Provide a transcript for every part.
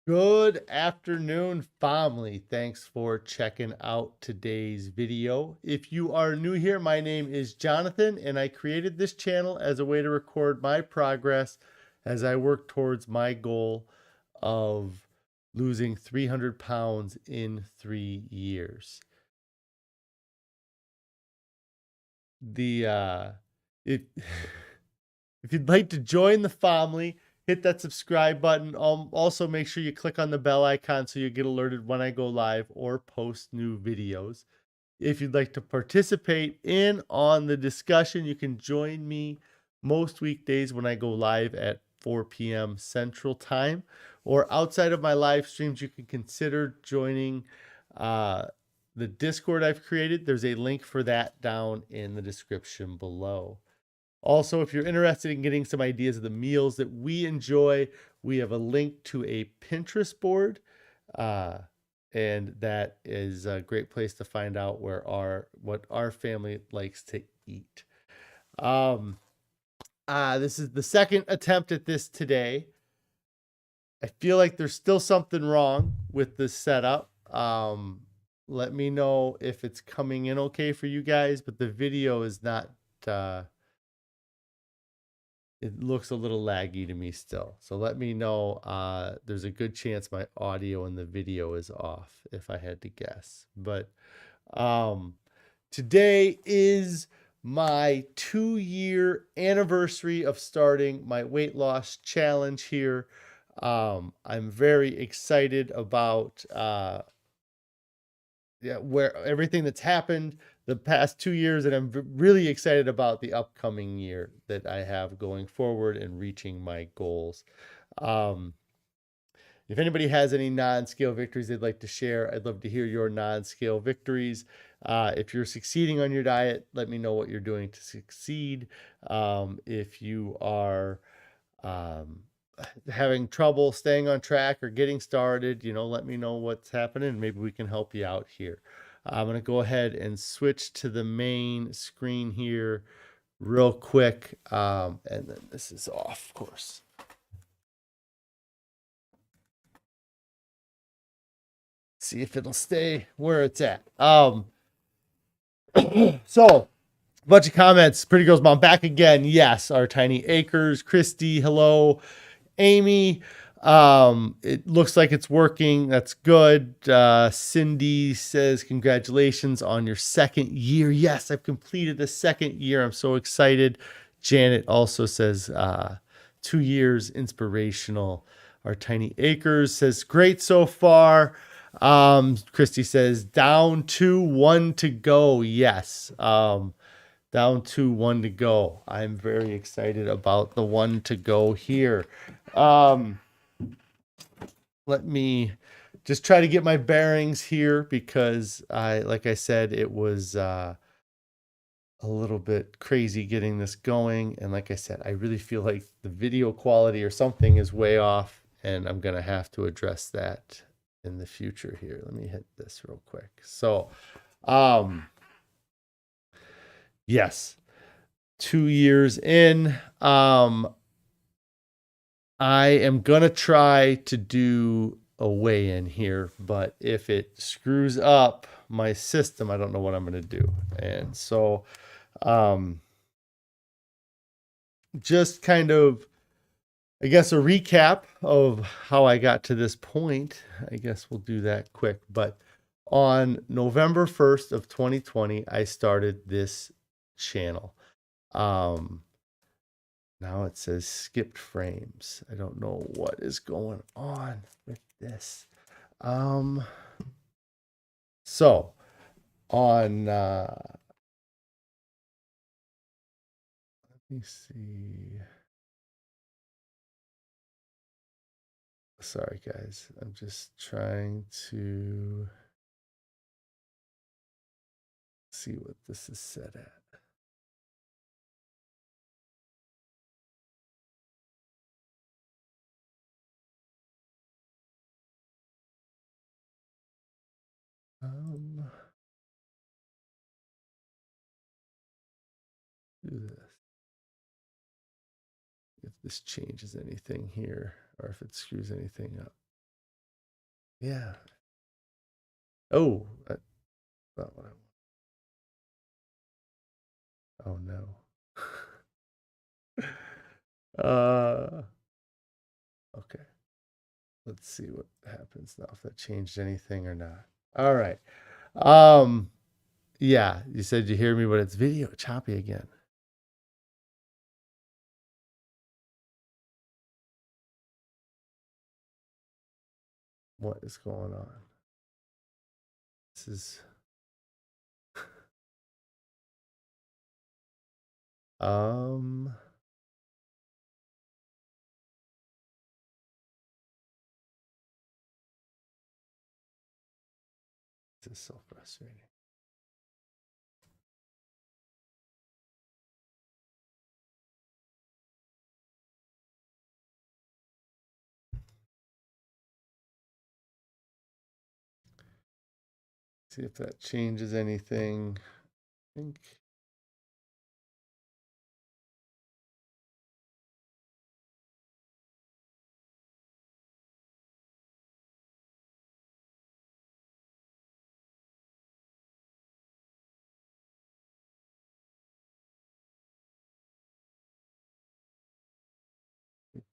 Good afternoon, family. Thanks for checking out today's video. If you are new here, my name is Jonathan, and I created this channel as a way to record my progress as I work towards my goal of losing 300 pounds in 3 years. If if you'd like to join the family, hit that subscribe button. Also, make sure you click on the bell icon so you get alerted when I go live or post new videos. If you'd like to participate in on the discussion, you can join me most weekdays when I go live at 4 p.m. Central Time. Or outside of my live streams, you can consider joining the Discord I've created. There's a link for that down in the description below. Also, if you're interested in getting some ideas of the meals that we enjoy, we have a link to a Pinterest board, and that is a great place to find out what our family likes to eat. This is the second attempt at this today. I feel like there's still something wrong with this setup. Let me know if it's coming in okay for you guys, but the video is not. It looks a little laggy to me still. So let me know. There's a good chance my audio and the video is off if I had to guess. But today is my 2-year anniversary of starting my weight loss challenge here. I'm very excited about where everything that's happened the past 2 years, and I'm really excited about the upcoming year that I have going forward and reaching my goals. If anybody has any non-scale victories they'd like to share, I'd love to hear your non-scale victories. If you're succeeding on your diet, let me know what you're doing to succeed. If you are having trouble staying on track or getting started, let me know what's happening. Maybe we can help you out here. I'm going to go ahead and switch to the main screen here real quick. And then this is off, of course. See if it'll stay where it's at. So a bunch of comments. Pretty Girl's Mom back again. Yes. Our Tiny Acres. Christy, hello. Amy, it looks like it's working. That's good. Cindy says, congratulations on your 2nd year. Yes, I've completed the 2nd year. I'm so excited. Janet also says, 2 years, inspirational. Our Tiny Acres says, great so far. Christy says, down to 1 to go. Yes. Down to 1 to go. I'm very excited about the 1 to go here. Let me just try to get my bearings here because like I said, it was a little bit crazy getting this going. And like I said, I really feel like the video quality or something is way off, and I'm going to have to address that in the future here. Let me hit this real quick. So, yes, 2 years in, I am going to try to do a weigh-in here, but if it screws up my system, I don't know what I'm going to do. And so just kind of, I guess, a recap of how I got to this point. I guess we'll do that quick. But on November 1st of 2020, I started this channel. Now it says skipped frames. I don't know what is going on with this. So on, let me see. Sorry, guys. I'm just trying to see what this is set at. Do this. If this changes anything here, or if it screws anything up. Yeah. Oh, that's not what I want. Oh no. Okay. Let's see what happens now, if that changed anything or not. All right. Yeah, you said you hear me, but it's video choppy again. What is going on? This is this is so frustrating. See if that changes anything. I think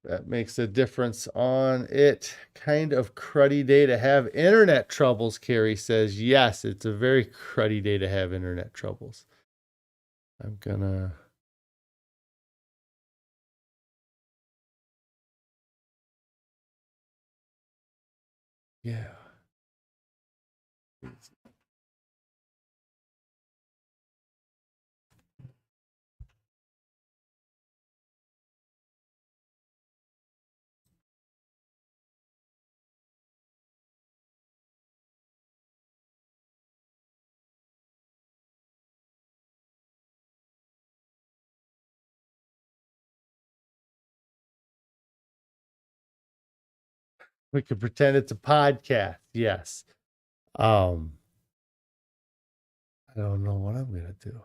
that makes a difference on it. Kind of cruddy day to have internet troubles, Carrie says. Yes, it's a very cruddy day to have internet troubles. I'm gonna... Yeah. We could pretend it's a podcast. Yes. I don't know what I'm gonna do.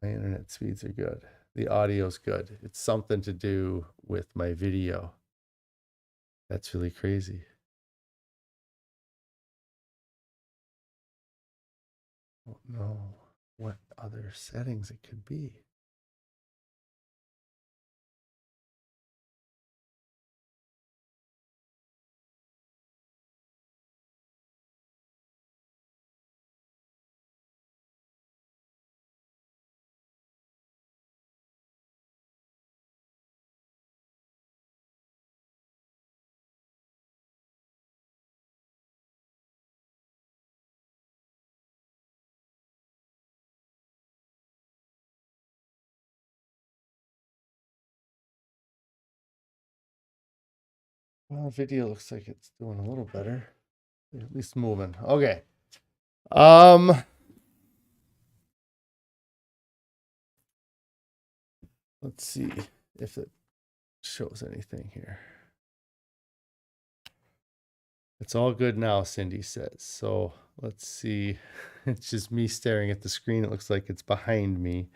My internet speeds are good. The audio's good. It's something to do with my video. That's really crazy. I don't know what other settings it could be. Well, video looks like it's doing a little better. At least moving. Okay. Let's see if it shows anything here. It's all good now, Cindy says. So let's see. It's just me staring at the screen. It looks like it's behind me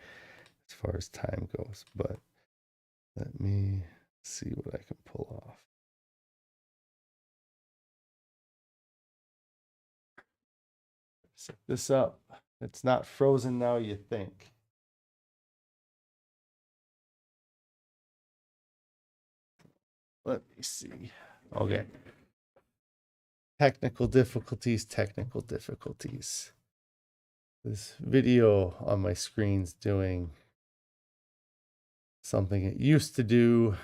as far as time goes, but let me see what I can pull off. Set this up. It's not frozen now, you think. Let me see. Okay. Technical difficulties, technical difficulties. This video on my screen's doing something it used to do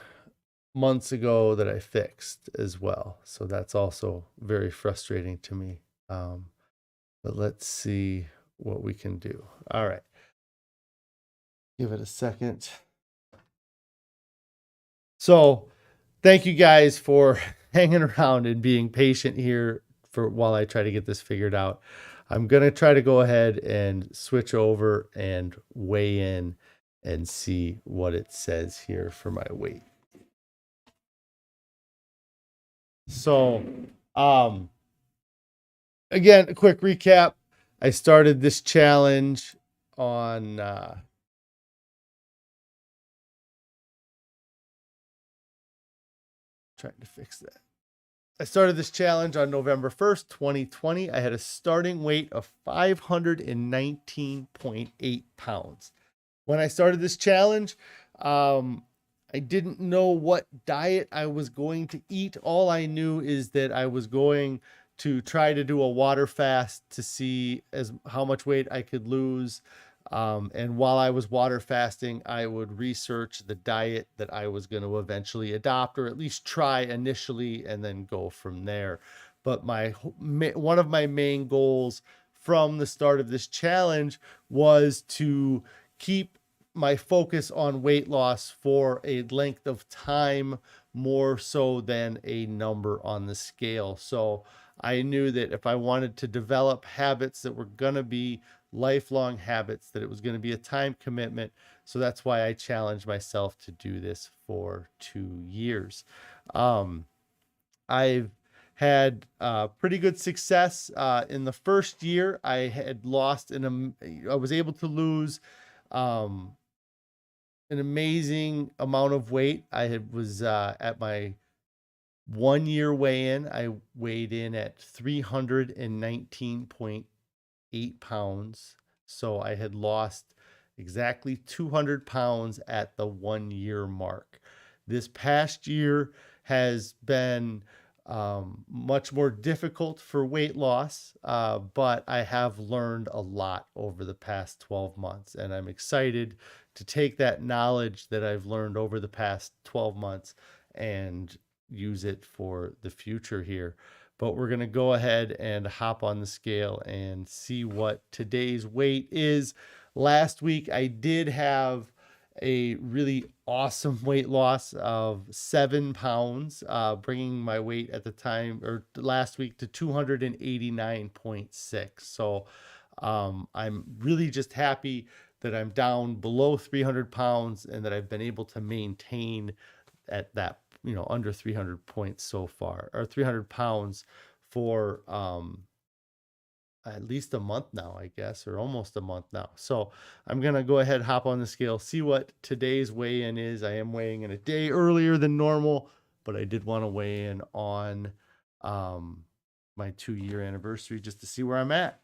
months ago that I fixed as well. So that's also very frustrating to me. But let's see what we can do. All right. Give it a second. So thank you guys for hanging around and being patient here for while I try to get this figured out. I'm going to try to go ahead and switch over and weigh in and see what it says here for my weight. So, again, a quick recap. I started this challenge on trying to fix that. I started this challenge on November 1st, 2020. I had a starting weight of 519.8 pounds. When I started this challenge, I didn't know what diet I was going to eat. All I knew is that I was going to try to do a water fast to see how much weight I could lose. And while I was water fasting, I would research the diet that I was going to eventually adopt, or at least try initially, and then go from there. But one of my main goals from the start of this challenge was to keep my focus on weight loss for a length of time, more so than a number on the scale. So I knew that if I wanted to develop habits that were going to be lifelong habits, that it was going to be a time commitment. So that's why I challenged myself to do this for 2 years. I've had pretty good success. In the first year, I had lost I was able to lose an amazing amount of weight. I was at my 1 year weigh-in. I weighed in at 319.8 pounds. So I had lost exactly 200 pounds at the 1 year mark. This past year has been much more difficult for weight loss, but I have learned a lot over the past 12 months, and I'm excited to take that knowledge that I've learned over the past 12 months and use it for the future here. But we're going to go ahead and hop on the scale and see what today's weight is. Last week, I did have a really awesome weight loss of 7 pounds, bringing my weight at the time, or last week, to 289.6. So I'm really just happy that I'm down below 300 pounds and that I've been able to maintain at that, under 300 points so far, or 300 pounds for at least a month now, I guess, or almost a month now. So I'm going to go ahead, hop on the scale, see what today's weigh-in is. I am weighing in a day earlier than normal, but I did want to weigh in on my 2-year anniversary just to see where I'm at.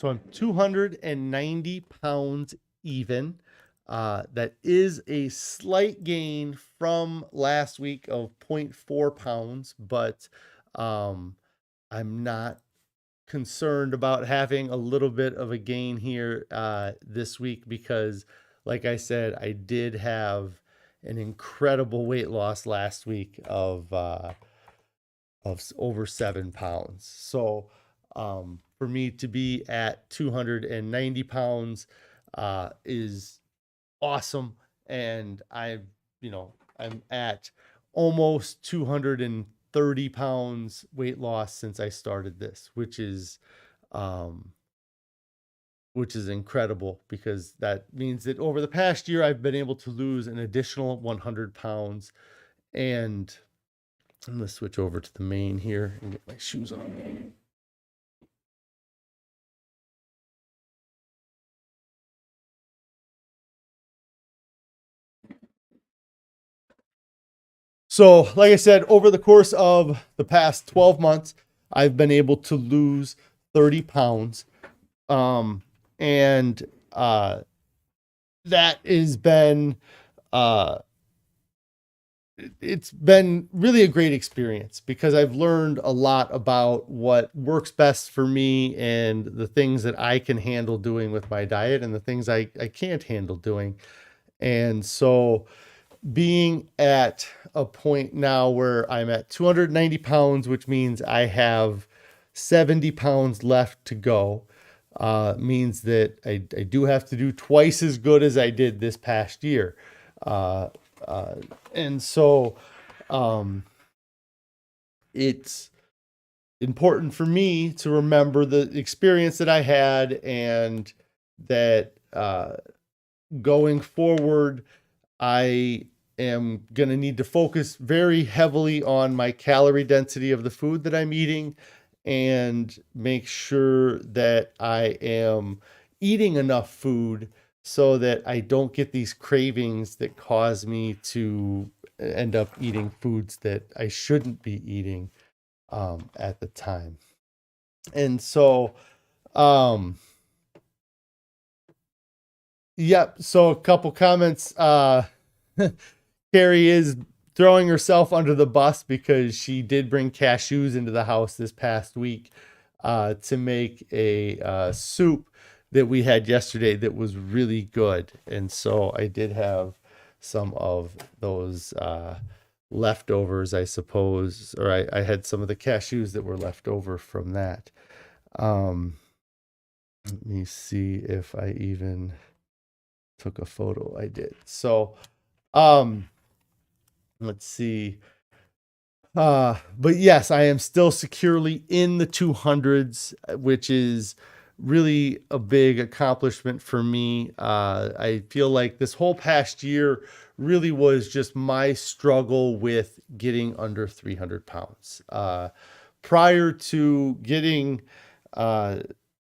So I'm 290 pounds even. That is a slight gain from last week of 0.4 pounds, but I'm not concerned about having a little bit of a gain here this week because, like I said, I did have an incredible weight loss last week of over 7 pounds. So for me to be at 290 pounds is awesome. And I'm at almost 230 pounds weight loss since I started this, which is incredible, because that means that over the past year, I've been able to lose an additional 100 pounds. And I'm going to switch over to the main here and get my shoes on. So, like I said, over the course of the past 12 months, I've been able to lose 30 pounds. And that has been, it's been really a great experience, because I've learned a lot about what works best for me and the things that I can handle doing with my diet and the things I can't handle doing. And so being at a point now where I'm at 290 pounds, which means I have 70 pounds left to go, means that I do have to do twice as good as I did this past year. And so it's important for me to remember the experience that I had, and that going forward, I am going to need to focus very heavily on my calorie density of the food that I'm eating and make sure that I am eating enough food so that I don't get these cravings that cause me to end up eating foods that I shouldn't be eating at the time. And so, yep. So a couple comments. Carrie is throwing herself under the bus because she did bring cashews into the house this past week to make a soup that we had yesterday that was really good. And so I did have some of those leftovers, I suppose, or I had some of the cashews that were left over from that. Let me see if I even took a photo. I did. So, let's see. But yes, I am still securely in the 200s, which is really a big accomplishment for me. I feel like this whole past year really was just my struggle with getting under 300 pounds. Prior to getting to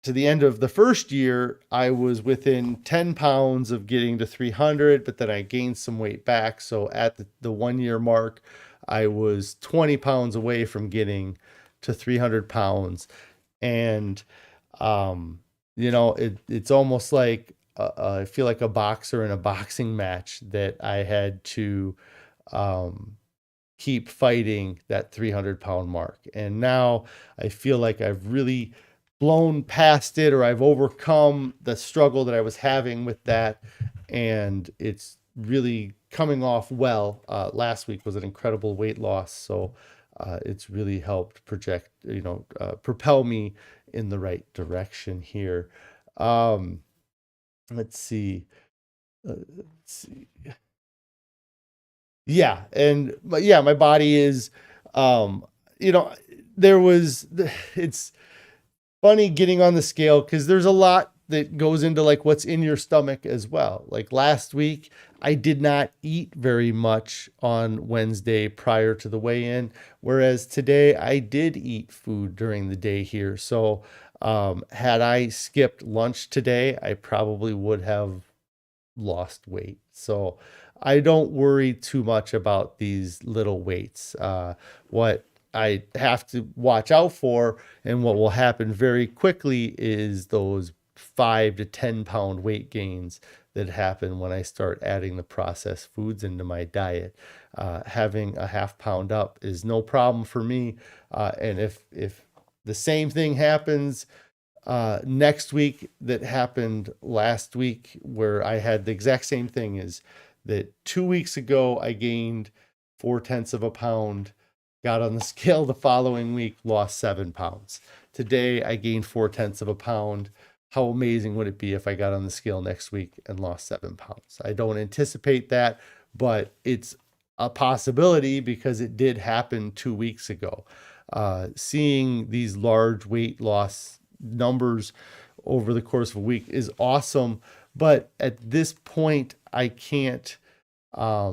the end of the first year, I was within 10 pounds of getting to 300, but then I gained some weight back. So at the 1 year mark, I was 20 pounds away from getting to 300 pounds. And, it's almost like I feel like a boxer in a boxing match that I had to keep fighting that 300-pound mark. And now I feel like I've really blown past it, or I've overcome the struggle that I was having with that. And it's really coming off well. Last week was an incredible weight loss. So it's really helped propel me in the right direction here. Let's see. Yeah. And my body is, it's funny getting on the scale because there's a lot that goes into like what's in your stomach as well. Like last week, I did not eat very much on Wednesday prior to the weigh-in, whereas today I did eat food during the day here. So had I skipped lunch today, I probably would have lost weight. So I don't worry too much about these little weights. What I have to watch out for, and what will happen very quickly, is those 5 to 10 pound weight gains that happen when I start adding the processed foods into my diet. Having a half pound up is no problem for me. And if the same thing happens next week that happened last week, where I had the exact same thing, is that 2 weeks ago I gained 0.4 of a pound, got on the scale the following week, lost 7 pounds. Today I gained 0.4 of a pound. How amazing would it be if I got on the scale next week and lost 7 pounds? I don't anticipate that, but it's a possibility because it did happen 2 weeks ago. Seeing these large weight loss numbers over the course of a week is awesome, but at this point I can't I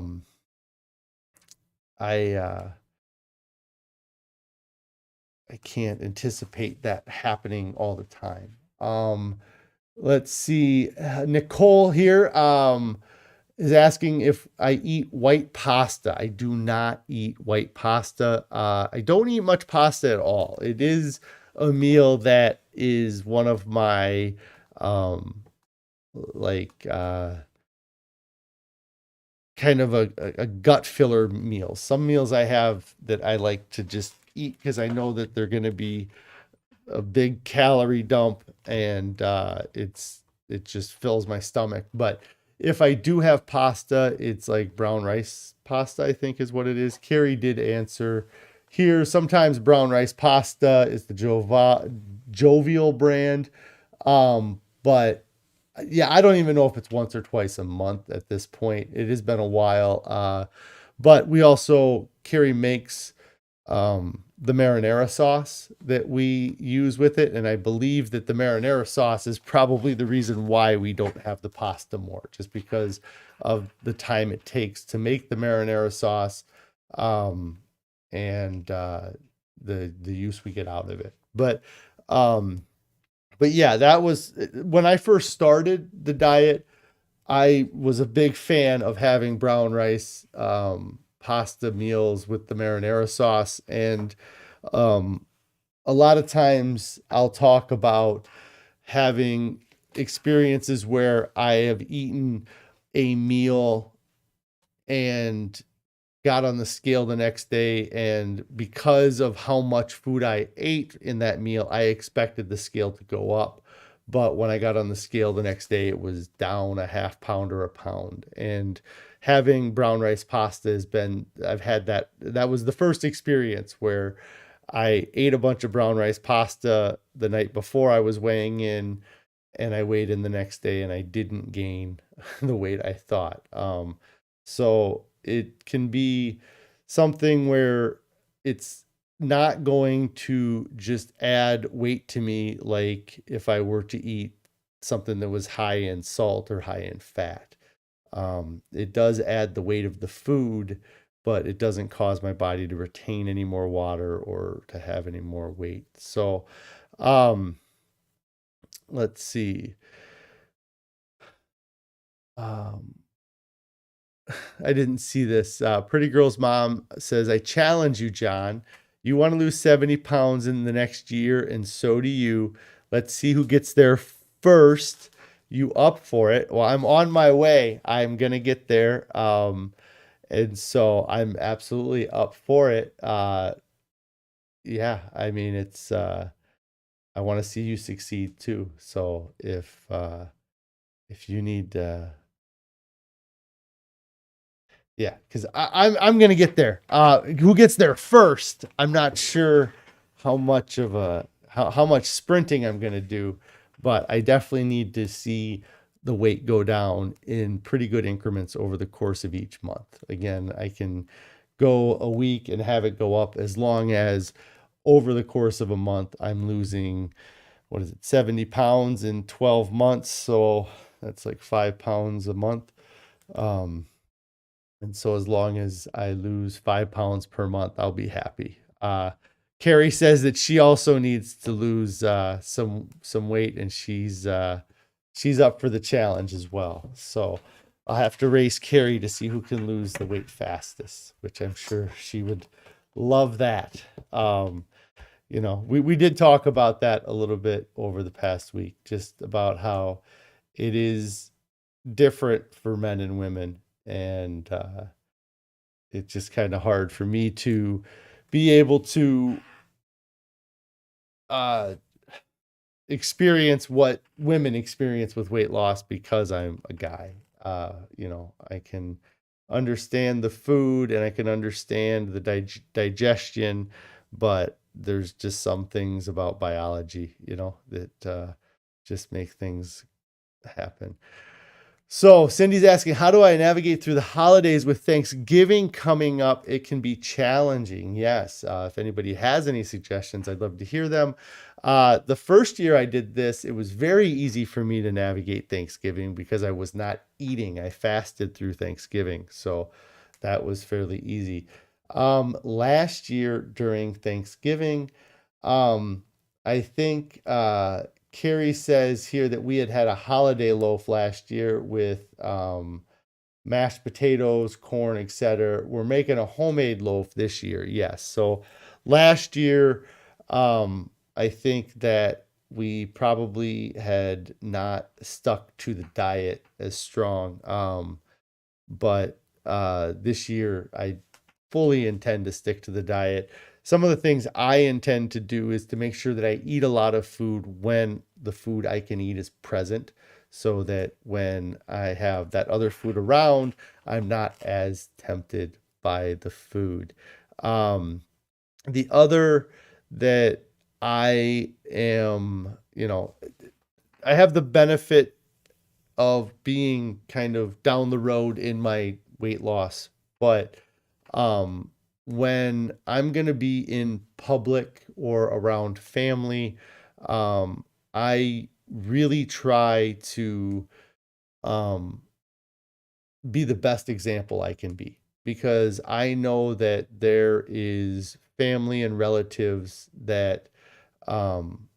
can't anticipate that happening all the time. Let's see. Nicole here is asking if I eat white pasta. I do not eat white pasta. I don't eat much pasta at all. It is a meal that is one of my kind of a gut filler meal. Some meals I have that I like to just eat because I know that they're going to be a big calorie dump, and it just fills my stomach. But if I do have pasta, it's like brown rice pasta, I think is what it is. Carrie did answer here. Sometimes brown rice pasta is the Jovial brand. But yeah, I don't even know if it's once or twice a month at this point. It has been a while. But we also, Carrie makes the marinara sauce that we use with it. And I believe that the marinara sauce is probably the reason why we don't have the pasta more, just because of the time it takes to make the marinara sauce, um, and the use we get out of it. Um, but yeah, that was when I first started the diet. I was a big fan of having brown rice, pasta meals with the marinara sauce. And um, a lot of times I'll talk about having experiences where I have eaten a meal and got on the scale the next day. And because of how much food I ate in that meal, I expected the scale to go up. But when I got on the scale the next day, it was down a half pound or a pound. And having brown rice pasta I've had that. That was the first experience where I ate a bunch of brown rice pasta the night before I was weighing in, and I weighed in the next day and I didn't gain the weight I thought. So it can be something where it's not going to just add weight to me like if I were to eat something that was high in salt or high in fat. It does add the weight of the food, but it doesn't cause my body to retain any more water or to have any more weight. So, um, let's see. Um, I didn't see this. Pretty Girl's mom says, I challenge you, John. You want to lose 70 pounds in the next year, and so do you. Let's see who gets there first. You up for it? Well, I'm on my way. I'm going to get there. And so I'm absolutely up for it. Yeah, I mean, I want to see you succeed too. So if you need, yeah, because I'm gonna get there. Who gets there first? I'm not sure how much of how much sprinting I'm gonna do, but I definitely need to see the weight go down in pretty good increments over the course of each month. Again, I can go a week and have it go up as long as over the course of a month I'm losing, what is it, 70 pounds in 12 months. So that's like 5 pounds a month. And so as long as I lose 5 pounds per month, I'll be happy. Carrie says that she also needs to lose some weight, and she's up for the challenge as well. So I'll have to race Carrie to see who can lose the weight fastest, which I'm sure she would love that. We did talk about that a little bit over the past week, just about how it is different for men and women. And it's just kind of hard for me to be able to experience what women experience with weight loss because I'm a guy. I can understand the food and I can understand the digestion, but there's just some things about biology, that just make things happen. So Cindy's asking, how do I navigate through the holidays with Thanksgiving coming up? It can be challenging. Yes. If anybody has any suggestions, I'd love to hear them. The first year I did this, it was very easy for me to navigate Thanksgiving because I was not eating. I fasted through Thanksgiving. So that was fairly easy. Last year during Thanksgiving, I think, Carrie says here that we had a holiday loaf last year with mashed potatoes, corn, etc. We're making a homemade loaf this year. Yes. So last year, I think that we probably had not stuck to the diet as strong. But this year, I fully intend to stick to the diet. Some of the things I intend to do is to make sure that I eat a lot of food when the food I can eat is present, so that when I have that other food around, I'm not as tempted by the food. The other that I am, I have the benefit of being kind of down the road in my weight loss, but when I'm going to be in public or around family, I really try to um, be the best example I can be, because I know that there is family and relatives that um,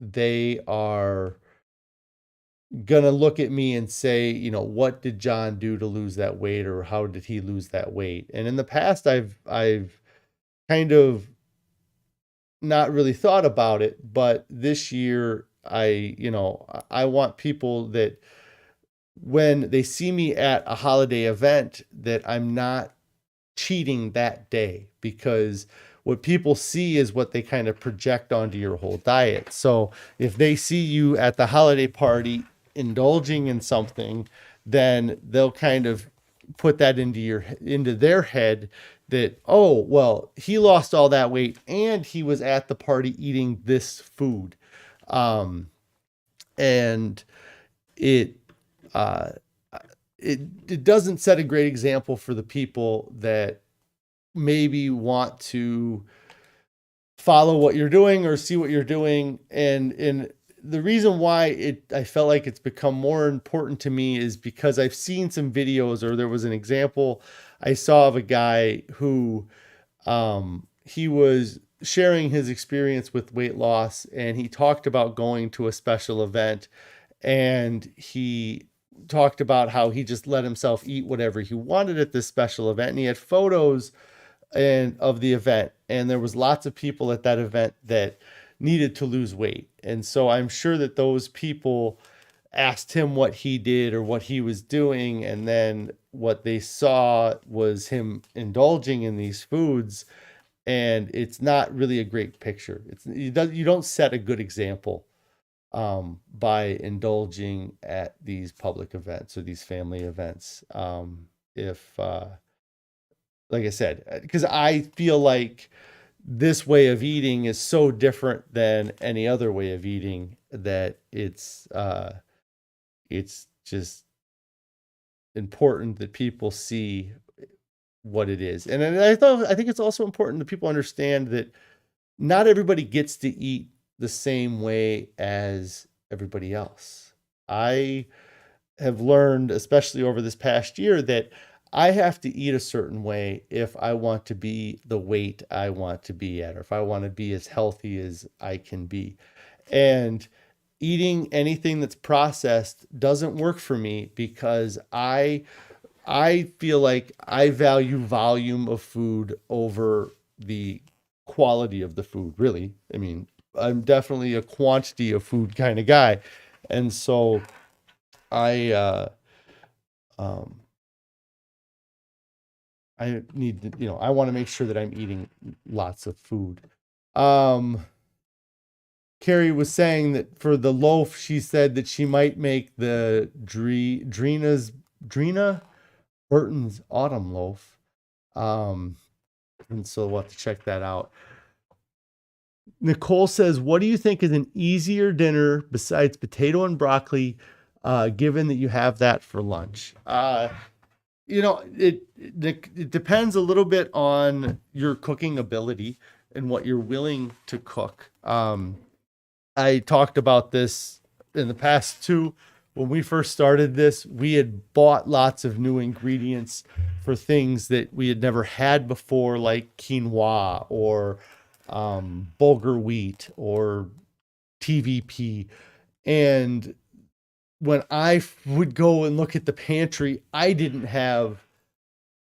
they are gonna look at me and say, what did John do to lose that weight, or how did he lose that weight? And in the past, I've kind of not really thought about it, but this year I want people that when they see me at a holiday event, that I'm not cheating that day, because what people see is what they kind of project onto your whole diet. So if they see you at the holiday party indulging in something, then they'll kind of put that into their head that, oh, well, he lost all that weight and he was at the party eating this food. Um, and it uh, it doesn't set a great example for the people that maybe want to follow what you're doing or see what you're doing. And the reason why I felt like it's become more important to me is because I've seen some videos, or there was an example I saw of a guy who he was sharing his experience with weight loss, and he talked about going to a special event, and he talked about how he just let himself eat whatever he wanted at this special event, and he had photos of the event, and there was lots of people at that event that needed to lose weight. And so I'm sure that those people asked him what he did or what he was doing, and then what they saw was him indulging in these foods, and it's not really a great picture. You don't set a good example by indulging at these public events or these family events. If Like I said, because I feel like this way of eating is so different than any other way of eating that it's just important that people see what it is. And I think it's also important that people understand that not everybody gets to eat the same way as everybody else. I have learned, especially over this past year, that I have to eat a certain way if I want to be the weight I want to be at, or if I want to be as healthy as I can be. And eating anything that's processed doesn't work for me, because I feel like I value volume of food over the quality of the food, really. I mean, I'm definitely a quantity of food kind of guy. And so I um I need to, I want to make sure that I'm eating lots of food. Um Carrie was saying that for the loaf, she said that she might make the Drina Burton's autumn loaf. Um and so we'll have to check that out. Nicole says, what do you think is an easier dinner besides potato and broccoli, given that you have that for lunch? It depends a little bit on your cooking ability and what you're willing to cook. I talked about this in the past too. When we first started this, we had bought lots of new ingredients for things that we had never had before, like quinoa or bulgur wheat or TVP. And when I would go and look at the pantry, I didn't have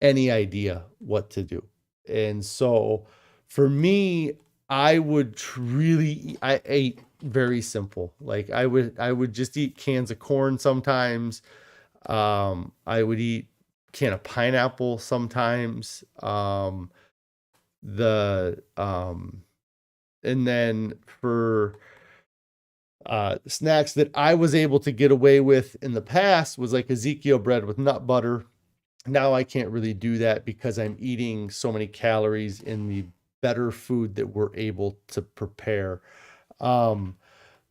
any idea what to do. And so for me, I ate very simple. Like I would just eat cans of corn sometimes. I would eat can of pineapple sometimes. The And then for snacks that I was able to get away with in the past was like Ezekiel bread with nut butter. Now I can't really do that because I'm eating so many calories in the better food that we're able to prepare. Um,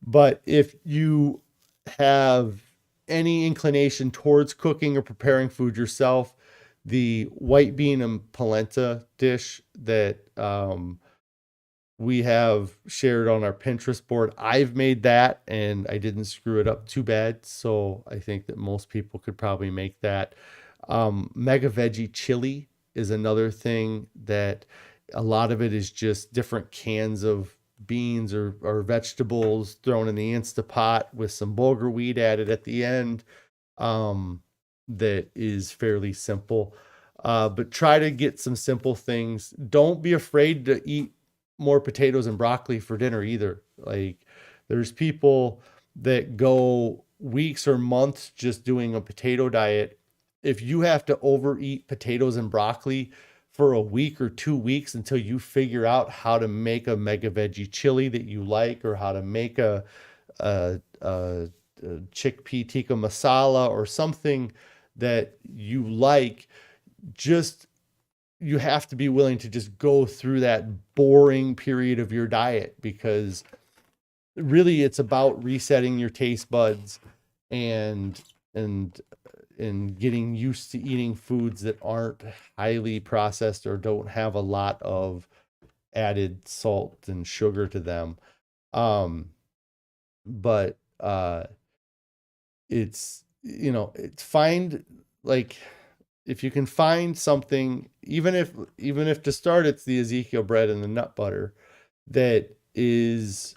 but if you have any inclination towards cooking or preparing food yourself, the white bean and polenta dish that we have shared on our Pinterest board. I've made that and I didn't screw it up too bad. So I think that most people could probably make that. Mega veggie chili is another thing that a lot of it is just different cans of beans or vegetables thrown in the Instapot with some bulgur wheat added at the end. Um, that is fairly simple. But try to get some simple things. Don't be afraid to eat more potatoes and broccoli for dinner either. Like there's people that go weeks or months just doing a potato diet. If you have to overeat potatoes and broccoli for a week or 2 weeks until you figure out how to make a mega veggie chili that you like, or how to make a chickpea tikka masala or something that you like, just you have to be willing to just go through that boring period of your diet, because really it's about resetting your taste buds and and and getting used to eating foods that aren't highly processed or don't have a lot of added salt and sugar to them. Um, but it's, it's find, like, if you can find something, even if to start it's the Ezekiel bread and the nut butter that is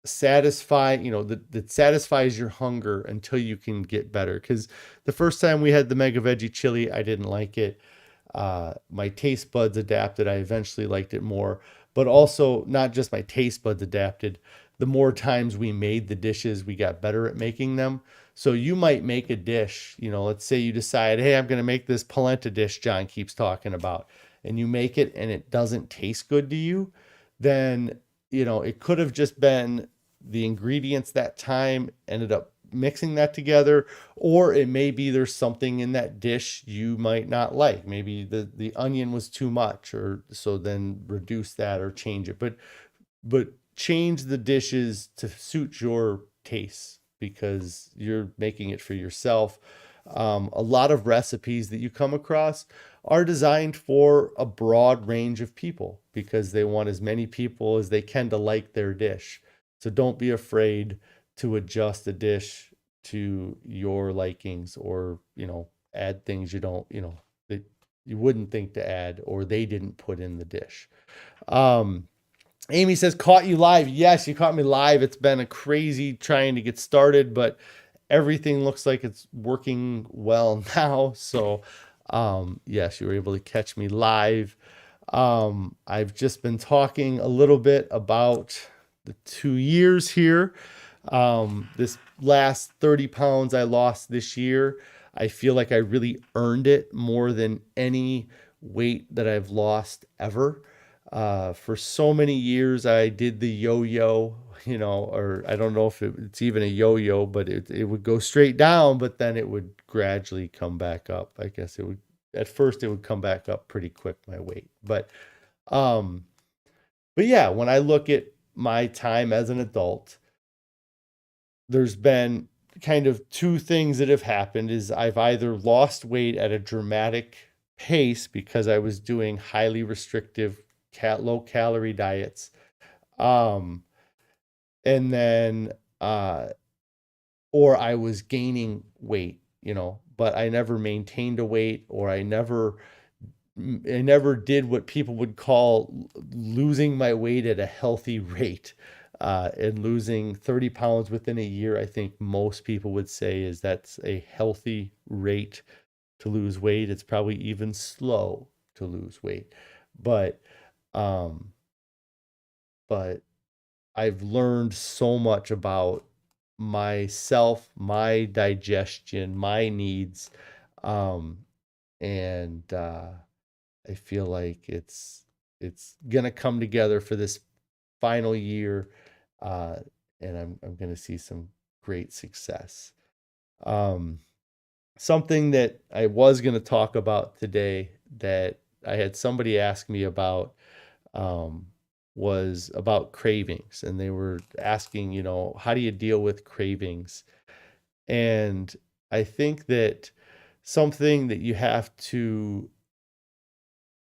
satisfying, that satisfies your hunger until you can get better. Because the first time we had the mega veggie chili, I didn't like it. My taste buds adapted. I eventually liked it more, but also not just my taste buds adapted. The more times we made the dishes, we got better at making them. So you might make a dish, let's say you decide, hey, I'm going to make this polenta dish John keeps talking about, and you make it and it doesn't taste good to you, then, it could have just been the ingredients that time ended up mixing that together, or it may be there's something in that dish you might not like. Maybe the onion was too much, or so then reduce that or change it. But change the dishes to suit your tastes, because you're making it for yourself. A lot of recipes that you come across are designed for a broad range of people, because they want as many people as they can to like their dish. So don't be afraid to adjust a dish to your likings, or, add things you don't, that you wouldn't think to add, or they didn't put in the dish. Um, Amy says, caught you live. Yes, you caught me live. It's been a crazy trying to get started, but everything looks like it's working well now. So, yes, you were able to catch me live. I've just been talking a little bit about the 2 years here. This last 30 pounds I lost this year, I feel like I really earned it more than any weight that I've lost ever. For so many years, I did the yo-yo, or I don't know if it's even a yo-yo, but it would go straight down, but then it would gradually come back up. I guess at first it would come back up pretty quick, my weight. Um, but yeah, when I look at my time as an adult, there's been kind of two things that have happened. Is I've either lost weight at a dramatic pace because I was doing highly restrictive low calorie diets, um and then or I was gaining weight, but I never maintained a weight, or I never did what people would call losing my weight at a healthy rate. And losing 30 pounds within a year, I think most people would say that's a healthy rate to lose weight. It's probably even slow to lose weight, but um, but I've learned so much about myself, my digestion, my needs, um, and I feel like it's gonna come together for this final year, uh, and I'm gonna see some great success. Um, Something that I was gonna talk about today that I had somebody ask me about, um, was about cravings, and they were asking, how do you deal with cravings? And I think that something that you have to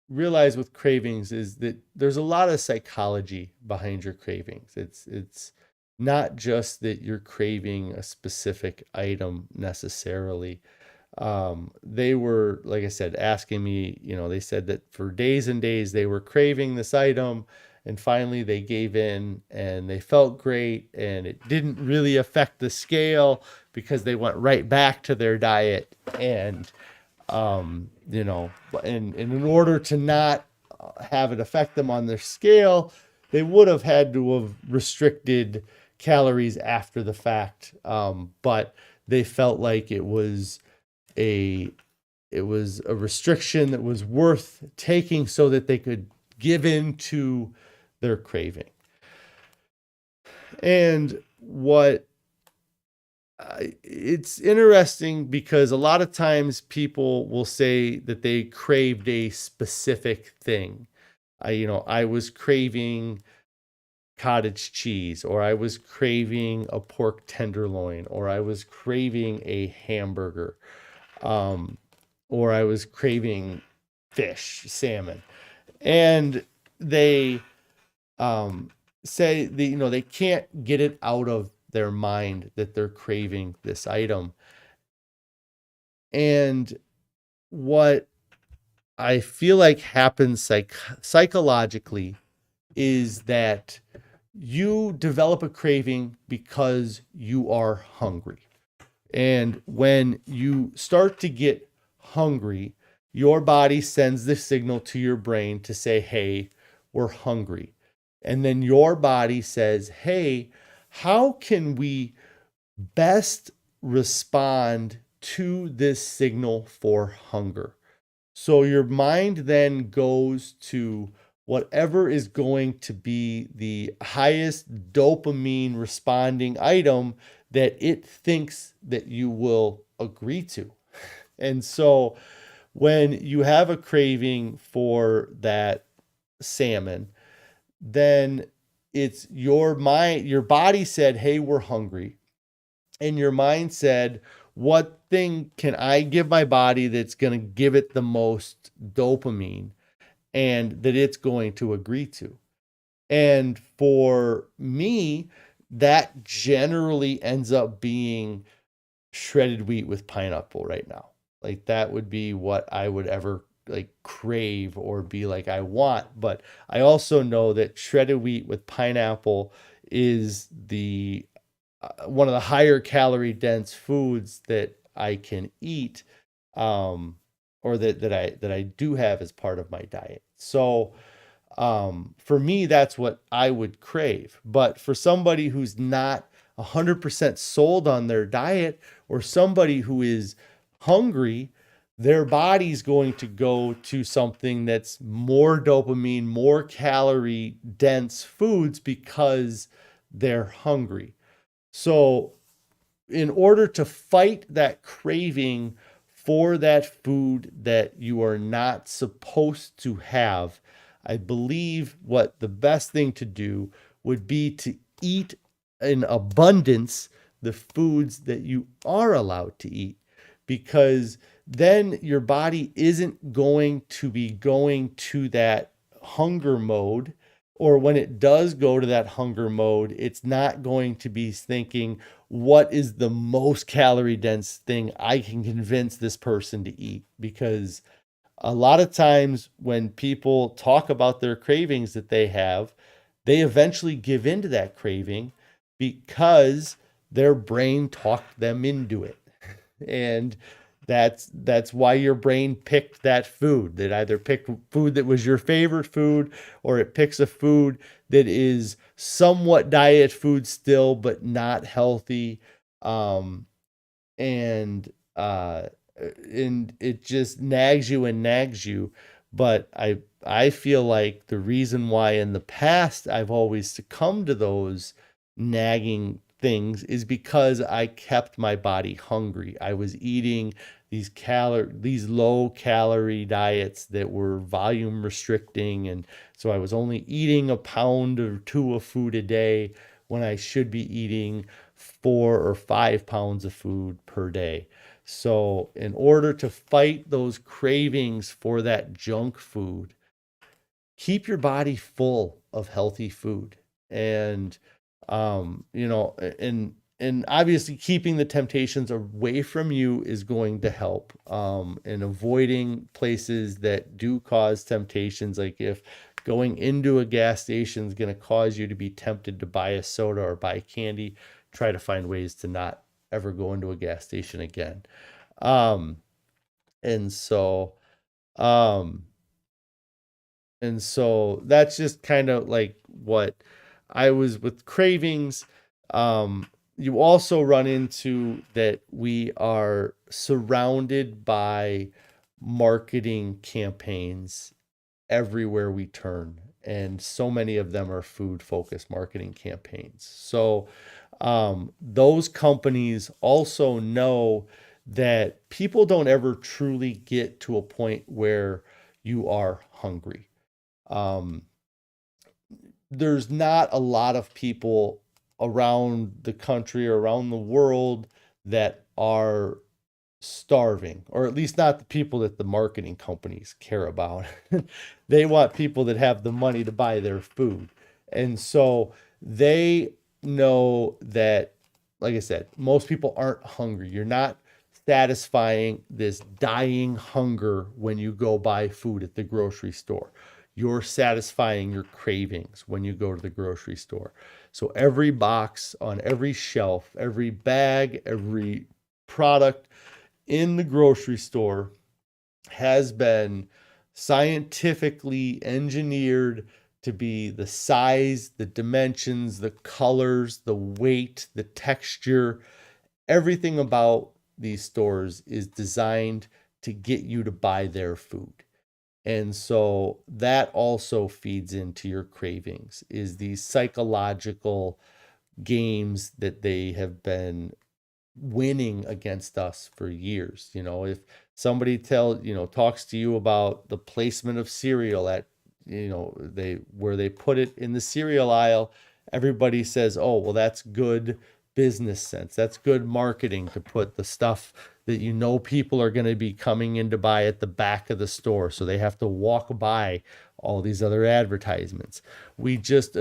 realize with cravings is that there's a lot of psychology behind your cravings. It's not just that you're craving a specific item necessarily. They were, like I said, asking me, they said that for days and days they were craving this item, and finally they gave in and they felt great, and it didn't really affect the scale because they went right back to their diet. And and in order to not have it affect them on their scale, they would have had to have restricted calories after the fact. But they felt like it was a restriction that was worth taking so that they could give in to their craving. And it's interesting because a lot of times people will say that they craved a specific thing. I was craving cottage cheese, or I was craving a pork tenderloin, or I was craving a hamburger, or I was craving fish, salmon. And they say they can't get it out of their mind that they're craving this item. And what I feel like happens psychologically is that you develop a craving because you are hungry. And when you start to get hungry, your body sends the signal to your brain to say, hey, we're hungry. And then your body says, hey, how can we best respond to this signal for hunger? So your mind then goes to whatever is going to be the highest dopamine responding item that it thinks that you will agree to. And so when you have a craving for that salmon, then it's your body said, hey, we're hungry. And your mind said, what thing can I give my body that's going to give it the most dopamine and that it's going to agree to? And for me, that generally ends up being shredded wheat with pineapple right now. Like that would be what I would ever like crave or be like I want. But I also know that shredded wheat with pineapple is the one of the higher calorie dense foods that I can eat, or that I do have as part of my diet. So for me, that's what I would crave. But for somebody who's not 100% sold on their diet, or somebody who is hungry, their body's going to go to something that's more dopamine, more calorie dense foods because they're hungry. So in order to fight that craving for that food that you are not supposed to have, I believe what the best thing to do would be to eat in abundance the foods that you are allowed to eat, because then your body isn't going to be going to that hunger mode. Or when it does go to that hunger mode, it's not going to be thinking, what is the most calorie dense thing I can convince this person to eat? Because a lot of times when people talk about their cravings that they have, they eventually give into that craving because their brain talked them into it. And that's why your brain picked that food. That either picked food that was your favorite food, or it picks a food that is somewhat diet food still, but not healthy. And it just nags you and nags you. But I feel like the reason why in the past I've always succumbed to those nagging things is because I kept my body hungry. I was eating these low calorie diets that were volume restricting, and so I was only eating a pound or two of food a day when I should be eating 4 or 5 pounds of food per day. So in order to fight those cravings for that junk food, keep your body full of healthy food. And and obviously keeping the temptations away from you is going to help, and avoiding places that do cause temptations. Like if going into a gas station is going to cause you to be tempted to buy a soda or buy candy, try to find ways to not ever go into a gas station again. um and so um and so that's just kind of like what I was with cravings. You also run into that we are surrounded by marketing campaigns everywhere we turn, and so many of them are food focused marketing campaigns. So those companies also know that people don't ever truly get to a point where you are hungry. um, there's not a lot of people around the country or around the world that are starving, or at least not the people that the marketing companies care about. They want people that have the money to buy their food. And so they know that, like I said, most people aren't hungry. You're not satisfying this dying hunger when you go buy food at the grocery store. You're satisfying your cravings when you go to the grocery store. So every box on every shelf, every bag, every product in the grocery store has been scientifically engineered to be the size, the dimensions, the colors, the weight, the texture. Everything about these stores is designed to get you to buy their food. And so that also feeds into your cravings, is these psychological games that they have been winning against us for years. If somebody talks to you about the placement of cereal at, they where they put it in the cereal aisle, everybody says, oh, well, that's good business sense. That's good marketing to put the stuff that people are going to be coming in to buy at the back of the store, so they have to walk by all these other advertisements. We just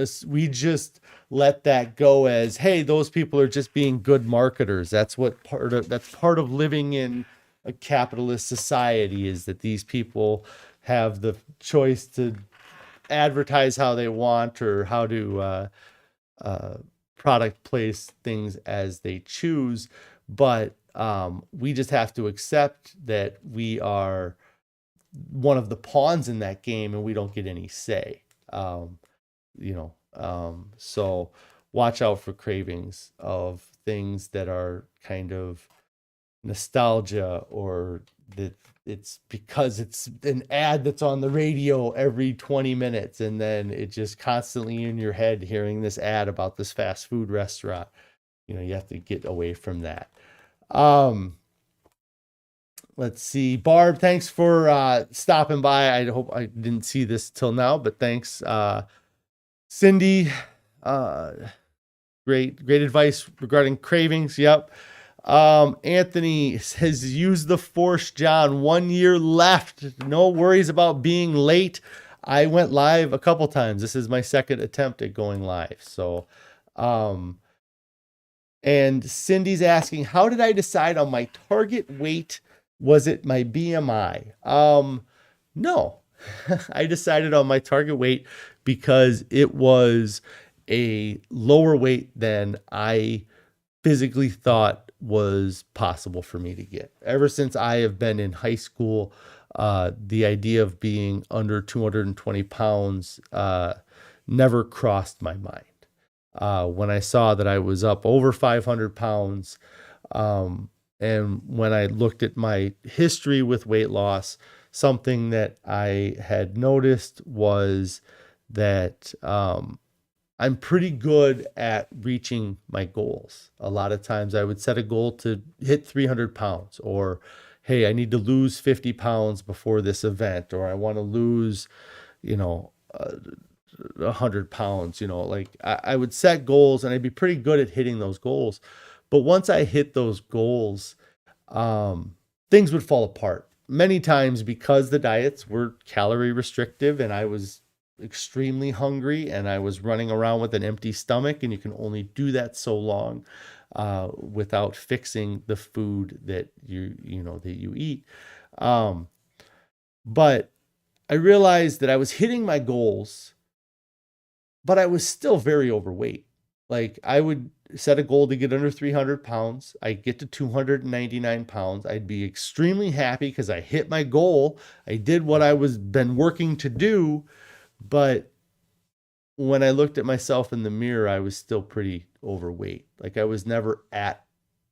let that go as, hey, those people are just being good marketers. That's part of living in a capitalist society, is that these people have the choice to advertise how they want, or how to uh, product place things as they choose. But we just have to accept that we are one of the pawns in that game, and we don't get any say. So watch out for cravings of things that are kind of nostalgia, or that it's because it's an ad that's on the radio every 20 minutes, and then it just constantly in your head hearing this ad about this fast food restaurant. You have to get away from that. Let's see. Barb, thanks for stopping by. I hope I didn't see this till now, but thanks. Cindy, great advice regarding cravings. Yep. Anthony says, use the force, John. 1 year left. No worries about being late. I went live a couple times. This is my second attempt at going live. So, and Cindy's asking, how did I decide on my target weight? Was it my BMI? No, I decided on my target weight because it was a lower weight than I physically thought was possible for me to get. Ever since I have been in high school, the idea of being under 220 pounds never crossed my mind. When I saw that I was up over 500 pounds, and when I looked at my history with weight loss, something that I had noticed was that I'm pretty good at reaching my goals. A lot of times I would set a goal to hit 300 pounds, or, hey, I need to lose 50 pounds before this event, or I want to lose, 100 pounds. Like I would set goals, and I'd be pretty good at hitting those goals. But once I hit those goals, things would fall apart many times because the diets were calorie restrictive and I was extremely hungry and I was running around with an empty stomach, and you can only do that so long without fixing the food that you eat. Um, but I realized that I was hitting my goals, but I was still very overweight. Like, I would set a goal to get under 300 pounds. I get to 299 pounds. I'd be extremely happy because I hit my goal. I did what I was been working to do. But when I looked at myself in the mirror, I was still pretty overweight. Like, I was never at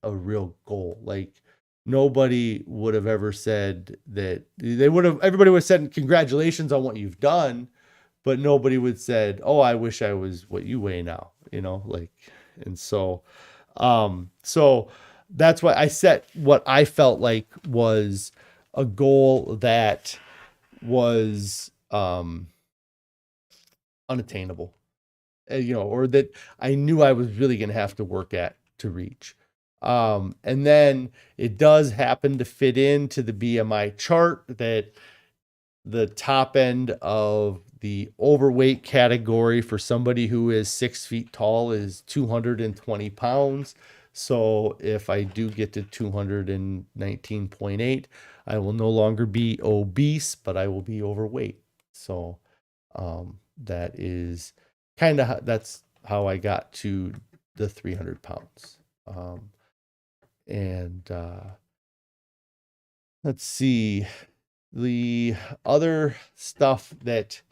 a real goal. Like, nobody would have ever said that. Everybody would have said congratulations on what you've done, but nobody would said, "Oh, I wish I was what you weigh now," like. And so that's why I set what I felt like was a goal that was unattainable, or that I knew I was really going to have to work at to reach. And then it does happen to fit into the BMI chart that the top end of the overweight category for somebody who is 6 feet tall is 220 pounds. So if I do get to 219.8, I will no longer be obese, but I will be overweight. So that is that's how I got to the 300 pounds. And let's see. The other stuff that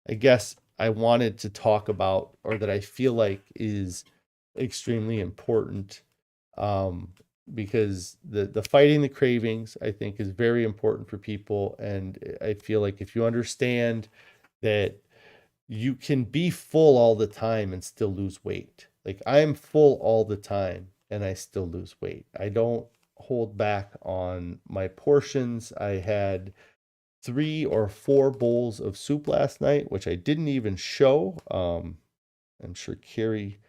I guess I wanted to talk about, or that I feel like is extremely important, because the fighting the cravings, I think, is very important for people. And I feel like if you understand that you can be full all the time and still lose weight. Like, I'm full all the time and I still lose weight. I don't hold back on my portions. I had 3 or 4 bowls of soup last night, which I didn't even show. I'm sure Carrie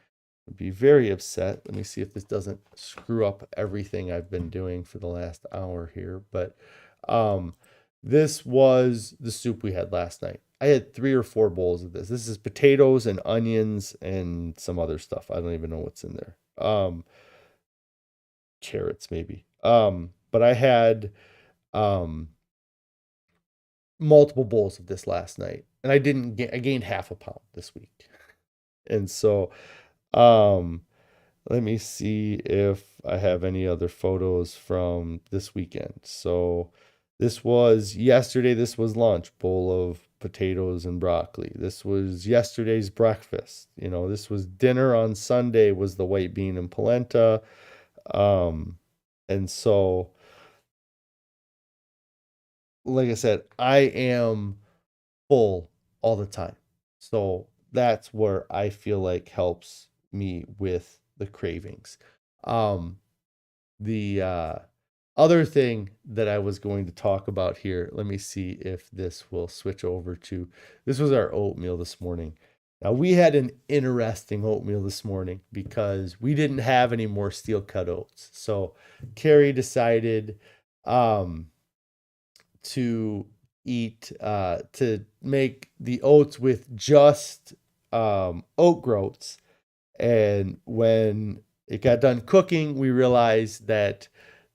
would be very upset. Let me see if this doesn't screw up everything I've been doing for the last hour here. But this was the soup we had last night. I had 3 or 4 bowls of this. This is potatoes and onions and some other stuff. I don't even know what's in there. Carrots maybe. But I had multiple bowls of this last night, and I gained half a pound this week. And so let me see if I have any other photos from this weekend. So this was yesterday. This was lunch, bowl of potatoes and broccoli. This was yesterday's breakfast. This was dinner on Sunday, was the white bean and polenta. And so, like I said, I am full all the time. So that's where I feel like helps me with the cravings. The other thing that I was going to talk about here, let me see if this will switch over to, this was our oatmeal this morning. Now, we had an interesting oatmeal this morning because we didn't have any more steel cut oats. So Carrie decided to make the oats with just oat groats. And when it got done cooking, we realized that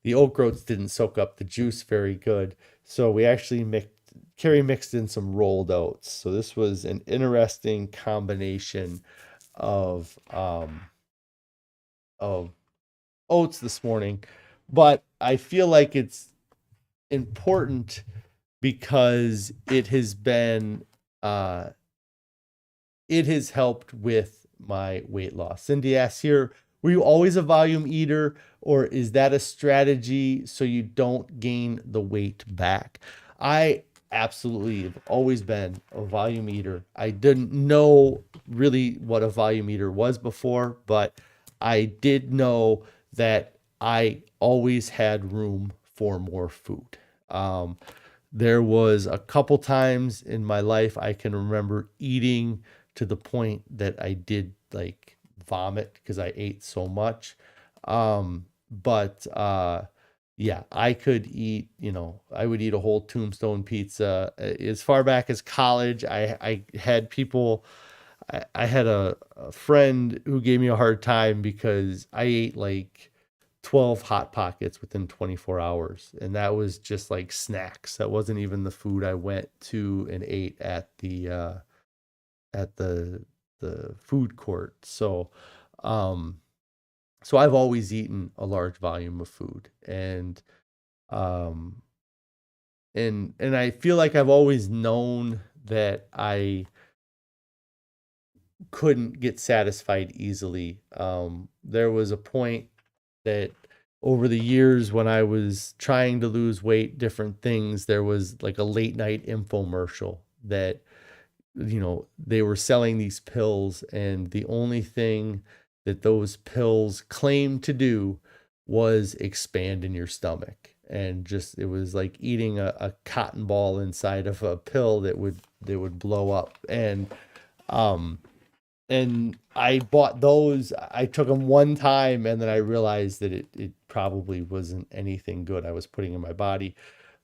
the oat groats didn't soak up the juice very good. So we actually Carrie mixed in some rolled oats. So this was an interesting combination of oats this morning. But I feel like it's important because it has helped with my weight loss. Cindy asks here, were you always a volume eater, or is that a strategy so you don't gain the weight back? I absolutely have always been a volume eater. I didn't know really what a volume eater was before, but I did know that I always had room for more food. There was a couple times in my life I can remember eating to the point that I did like vomit because I ate so much. But yeah, I could eat, I would eat a whole Tombstone pizza. As far back as college, I had people, I had a friend who gave me a hard time because I ate like 12 Hot Pockets within 24 hours. And that was just like snacks. That wasn't even the food I went to and ate at the food court. Um, so I've always eaten a large volume of food, um, and I feel like I've always known that I couldn't get satisfied easily. There was a point that over the years when I was trying to lose weight, different things, there was like a late night infomercial that, they were selling these pills, and the only thing that those pills claimed to do was expand in your stomach. And just, it was like eating a cotton ball inside of a pill that would blow up. Um, and I bought those. I took them one time, and then I realized that it probably wasn't anything good I was putting in my body.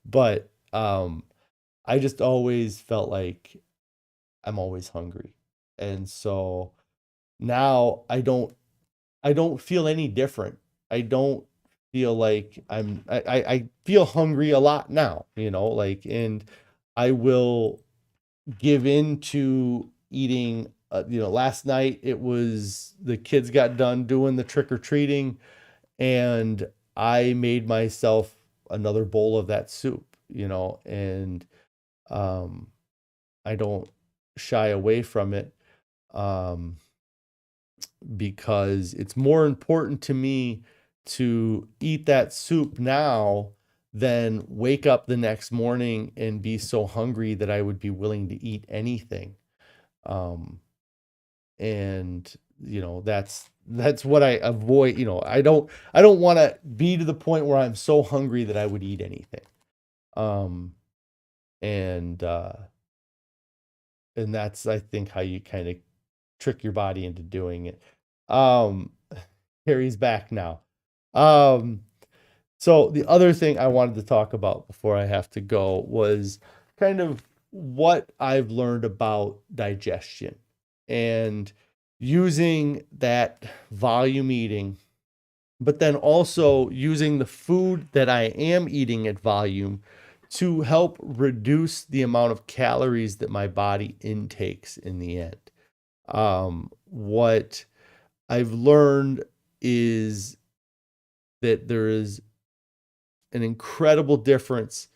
But I just always felt like I'm always hungry. And so now I don't feel any different. I don't feel like I feel hungry a lot now, like, and I will give in to eating. Last night it was the kids got done doing the trick or treating, and I made myself another bowl of that soup, and um, I don't shy away from it, um, because it's more important to me to eat that soup now than wake up the next morning and be so hungry that I would be willing to eat anything. Um, and that's what I avoid. I don't want to be to the point where I'm so hungry that I would eat anything. Um, and and that's, I think, how you kind of trick your body into doing it. Um, Harry's back now. Um, so the other thing I wanted to talk about before I have to go was kind of what I've learned about digestion and using that volume eating, but then also using the food that I am eating at volume to help reduce the amount of calories that my body intakes in the end. What I've learned is that there is an incredible difference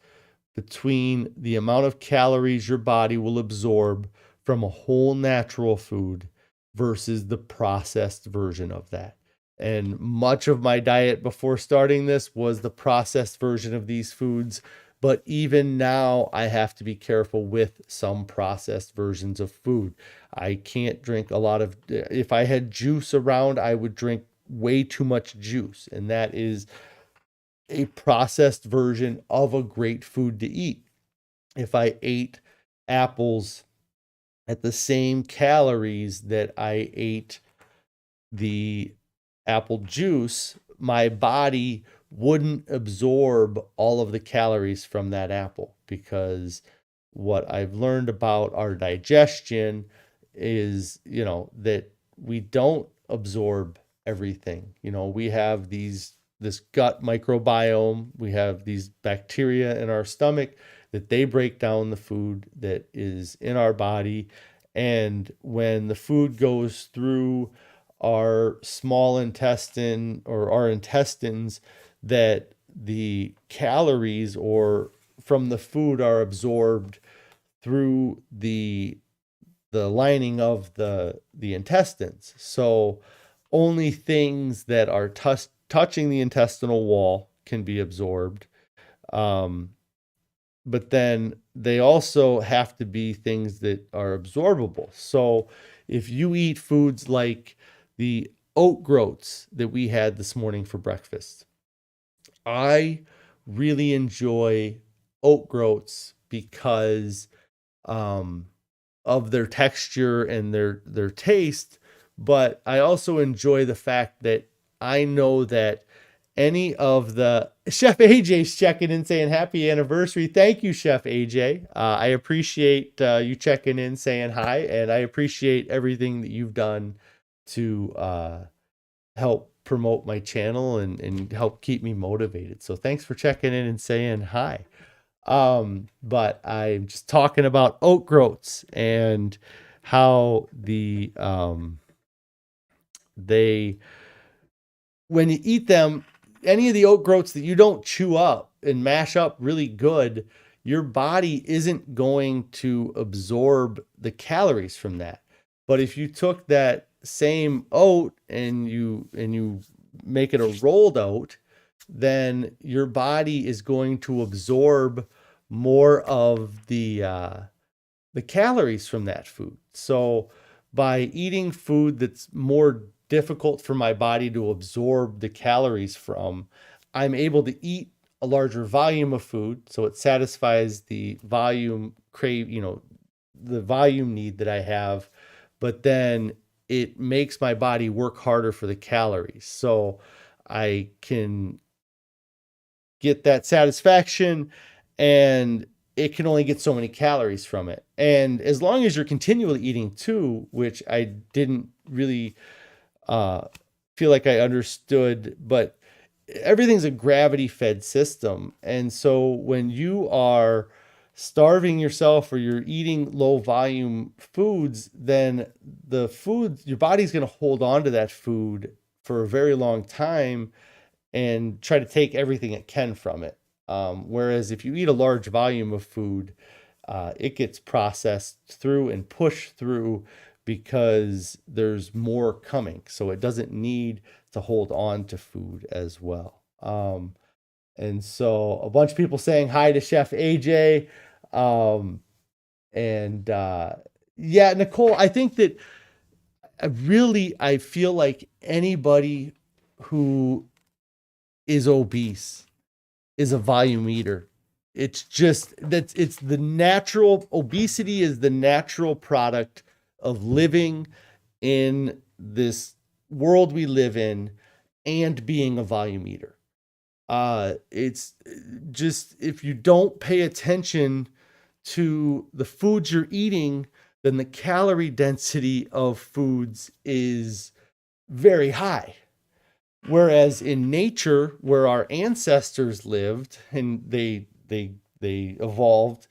between the amount of calories your body will absorb from a whole natural food versus the processed version of that. And much of my diet before starting this was the processed version of these foods. But even now, I have to be careful with some processed versions of food. I can't drink a lot of, if I had juice around, I would drink way too much juice. And that is a processed version of a great food to eat. If I ate apples at the same calories that I ate the apple juice, my body wouldn't absorb all of the calories from that apple, because what I've learned about our digestion is, that we don't absorb everything. We have this gut microbiome, we have these bacteria in our stomach that they break down the food that is in our body. And when the food goes through our small intestine or our intestines, that the calories or from the food are absorbed through the lining of the intestines. So only things that are touching the intestinal wall can be absorbed. But then they also have to be things that are absorbable. So if you eat foods like the oat groats that we had this morning for breakfast, I really enjoy oat groats because um, of their texture and their taste. But I also enjoy the fact that I know that any of the Chef AJ's checking in saying happy anniversary. Thank you, Chef AJ. I appreciate you checking in saying hi, and I appreciate everything that you've done to help promote my channel and help keep me motivated. So thanks for checking in and saying hi. But I'm just talking about oat groats and how they, when you eat them, any of the oat groats that you don't chew up and mash up really good, your body isn't going to absorb the calories from that. But if you took that same oat and you make it a rolled oat, then your body is going to absorb more of the calories from that food. So by eating food that's more difficult for my body to absorb the calories from, I'm able to eat a larger volume of food. So it satisfies the volume the volume need that I have, but then it makes my body work harder for the calories. So I can get that satisfaction, and it can only get so many calories from it. And as long as you're continually eating too, which I didn't really feel like I understood, but everything's a gravity fed system. And so when you are starving yourself or you're eating low volume foods, then your body's going to hold on to that food for a very long time and try to take everything it can from it. Whereas if you eat a large volume of food, it gets processed through and pushed through because there's more coming. So it doesn't need to hold on to food as well. And so a bunch of people saying hi to Chef AJ. Yeah, Nicole, I think that I feel like anybody who is obese is a volume eater. It's just that it's the natural obesity is the natural product of living in this world we live in and being a volume eater. It's just, if you don't pay attention to the foods you're eating, then the calorie density of foods is very high. Whereas in nature, where our ancestors lived and they evolved,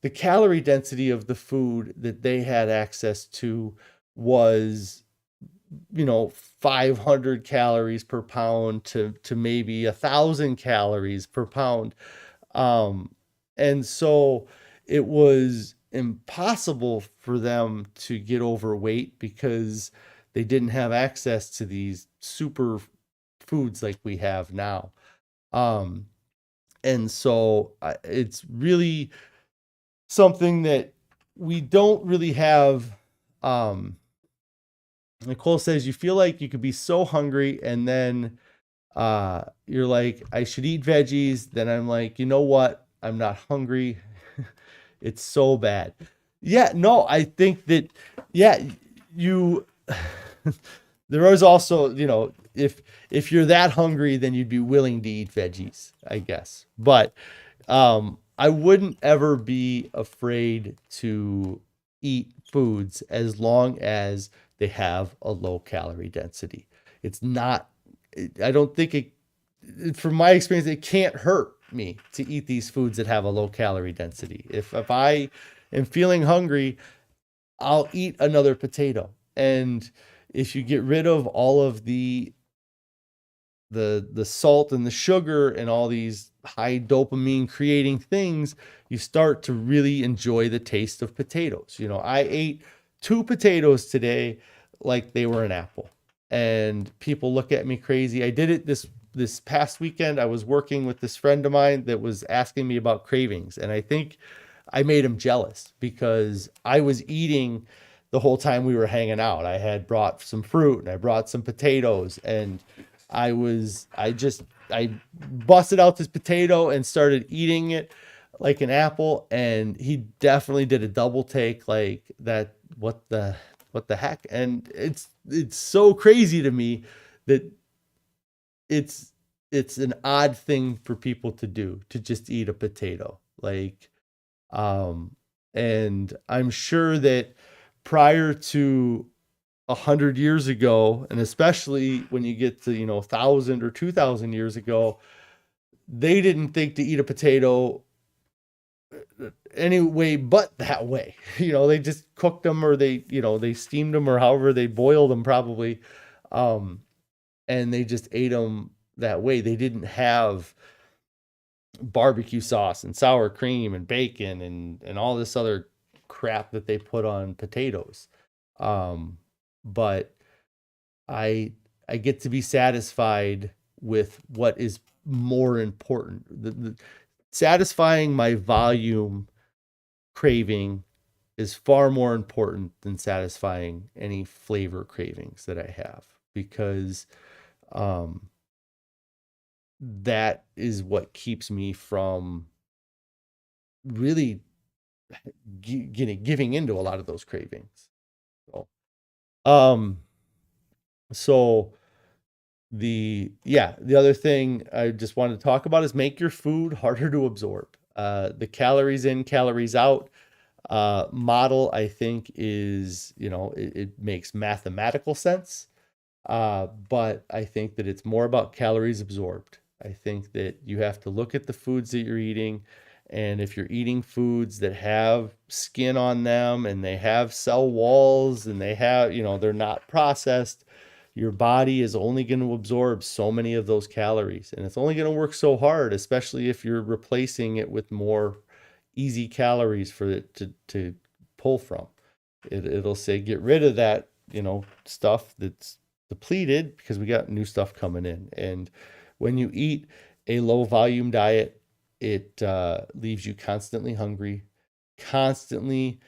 the calorie density of the food that they had access to was, 500 calories per pound to maybe 1,000 calories per pound. And so it was impossible for them to get overweight because they didn't have access to these super foods like we have now. And so it's really something that we don't really have. Nicole says, you feel like you could be so hungry and then you're like, I should eat veggies. Then I'm like, you know what? I'm not hungry. It's so bad. Yeah, no, I think that, yeah, there is also, if you're that hungry, then you'd be willing to eat veggies, I guess. But I wouldn't ever be afraid to eat foods as long as they have a low calorie density. It's not, I don't think from my experience, it can't hurt me to eat these foods that have a low calorie density. If I am feeling hungry, I'll eat another potato. And if you get rid of all of the salt and the sugar and all these high dopamine creating things, you start to really enjoy the taste of potatoes. I ate 2 potatoes today like they were an apple, and people look at me crazy. I did it this past weekend. I was working with this friend of mine that was asking me about cravings, and I think I made him jealous because I was eating the whole time we were hanging out. I had brought some fruit and I brought some potatoes, and I busted out this potato and started eating it like an apple. And he definitely did a double take like that. What the heck? And it's so crazy to me that it's it's an odd thing for people to do, to just eat a potato. Like, and I'm sure that prior to 100 years ago, and especially when you get to, 1,000 or 2,000 years ago, they didn't think to eat a potato any way but that way. They just cooked them, or they steamed them, or however they boiled them probably. And they just ate them that way. They didn't have barbecue sauce and sour cream and bacon and all this other crap that they put on potatoes. But I get to be satisfied with what is more important. Satisfying my volume craving is far more important than satisfying any flavor cravings that I have, because that is what keeps me from really giving into a lot of those cravings. So the other thing I just wanted to talk about is make your food harder to absorb. The calories in, calories out model, I think, is, it makes mathematical sense. But I think that it's more about calories absorbed. I think that you have to look at the foods that you're eating. And if you're eating foods that have skin on them, and they have cell walls, and they have, they're not processed, your body is only going to absorb so many of those calories. And it's only going to work so hard, especially if you're replacing it with more easy calories for it to pull from. It'll say, get rid of that, stuff that's depleted, because we got new stuff coming in. And when you eat a low volume diet, it leaves you constantly hungry, constantly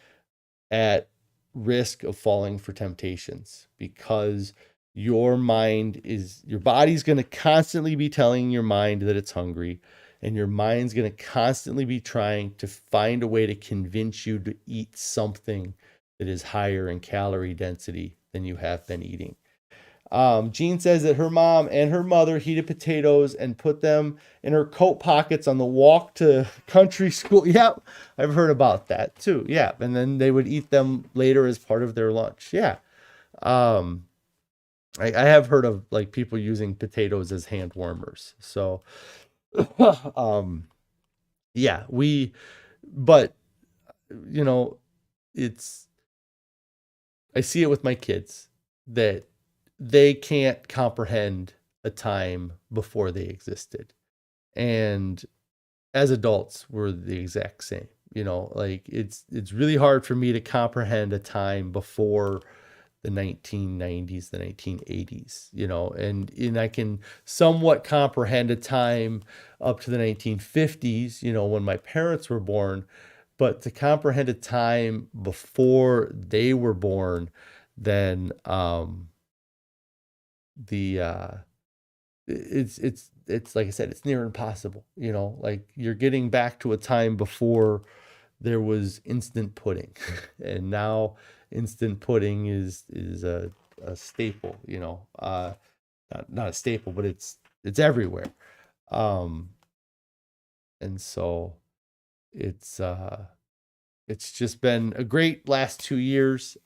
at risk of falling for temptations, because your body's going to constantly be telling your mind that it's hungry, and your mind's going to constantly be trying to find a way to convince you to eat something that is higher in calorie density than you have been eating. Jean says that her mom and her mother heated potatoes and put them in her coat pockets on the walk to country school. Yep, I've heard about that too. Yeah, and then they would eat them later as part of their lunch. Yeah. I have heard of like people using potatoes as hand warmers. So, yeah, but I see it with my kids that they can't comprehend a time before they existed. And as adults, we're the exact same. Like it's really hard for me to comprehend a time before the 1990s, the 1980s, and I can somewhat comprehend a time up to the 1950s, when my parents were born. But to comprehend a time before they were born, then it's like I said, it's near impossible. Like you're getting back to a time before there was instant pudding, and now instant pudding is a staple. Not a staple, but it's everywhere. And so it's just been a great last 2 years.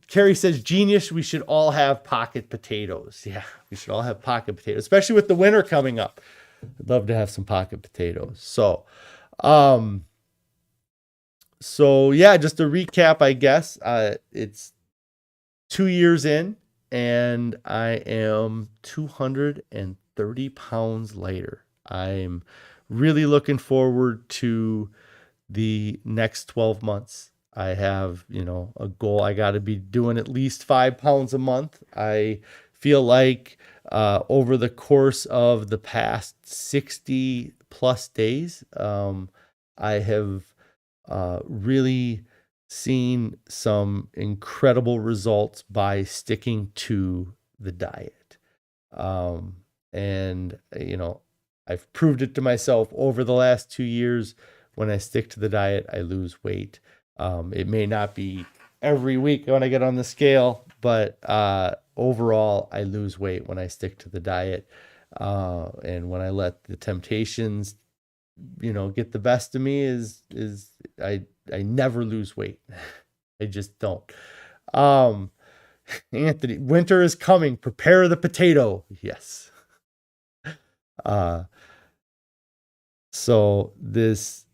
Carrie says, genius, we should all have pocket potatoes. Yeah, we should all have pocket potatoes, especially with the winter coming up. I'd love to have some pocket potatoes. So yeah, just to recap, I guess, it's 2 years in, and I am 230 pounds lighter. I'm really looking forward to the next 12 months. I have, a goal. I got to be doing at least 5 pounds a month. I feel like over the course of the past 60 plus days, I have really seen some incredible results by sticking to the diet. And, I've proved it to myself over the last 2 years. When I stick to the diet, I lose weight. It may not be every week when I get on the scale, but overall, I lose weight when I stick to the diet. And when I let the temptations, get the best of me, is I never lose weight. I just don't. Anthony, winter is coming. Prepare the potato. Yes. So this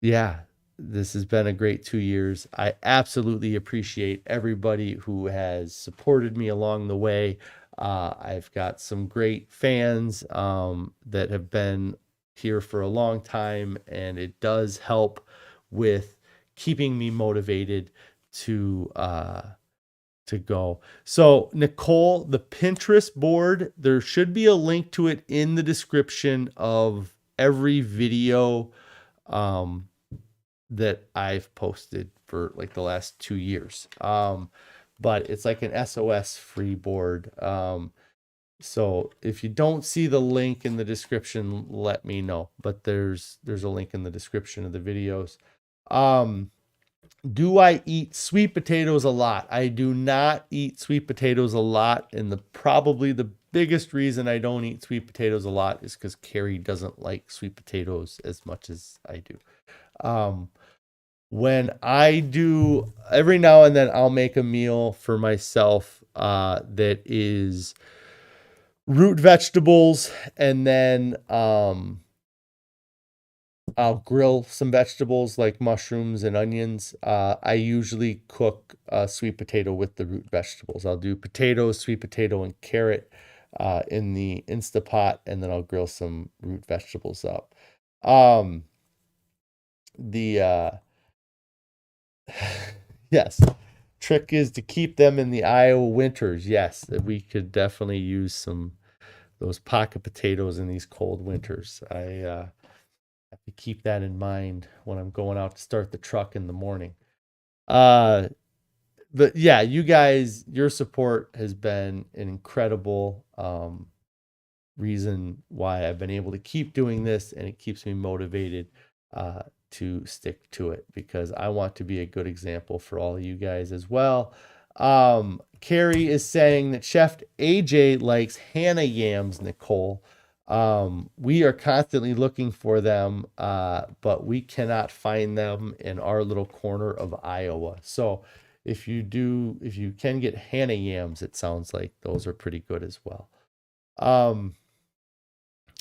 has been a great 2 years. I absolutely appreciate everybody who has supported me along the way. I've got some great fans that have been here for a long time, and it does help with keeping me motivated to go. So Nicole, the Pinterest board, there should be a link to it in the description of every video that I've posted for like the last 2 years. But it's like an SOS free board. So if you don't see the link in the description, let me know. But there's a link in the description of the videos. Do I eat sweet potatoes a lot? I do not eat sweet potatoes a lot, and probably the biggest reason I don't eat sweet potatoes a lot is because Carrie doesn't like sweet potatoes as much as I do. When I do, every now and then I'll make a meal for myself that is root vegetables, and then I'll grill some vegetables like mushrooms and onions. I usually cook sweet potato with the root vegetables. I'll do potatoes, sweet potato, and carrot in the Instapot, and then I'll grill some root vegetables up. Yes, trick is to keep them in the Iowa winters. Yes, we could definitely use those pocket potatoes in these cold winters. I have to keep that in mind when I'm going out to start the truck in the morning. But yeah, you guys, your support has been an incredible reason why I've been able to keep doing this, and it keeps me motivated to stick to it, because I want to be a good example for all of you guys as well. Carrie is saying that Chef AJ likes Hannah yams, Nicole. We are constantly looking for them, but we cannot find them in our little corner of Iowa. So if you can get Hannah yams, it sounds like those are pretty good as well. All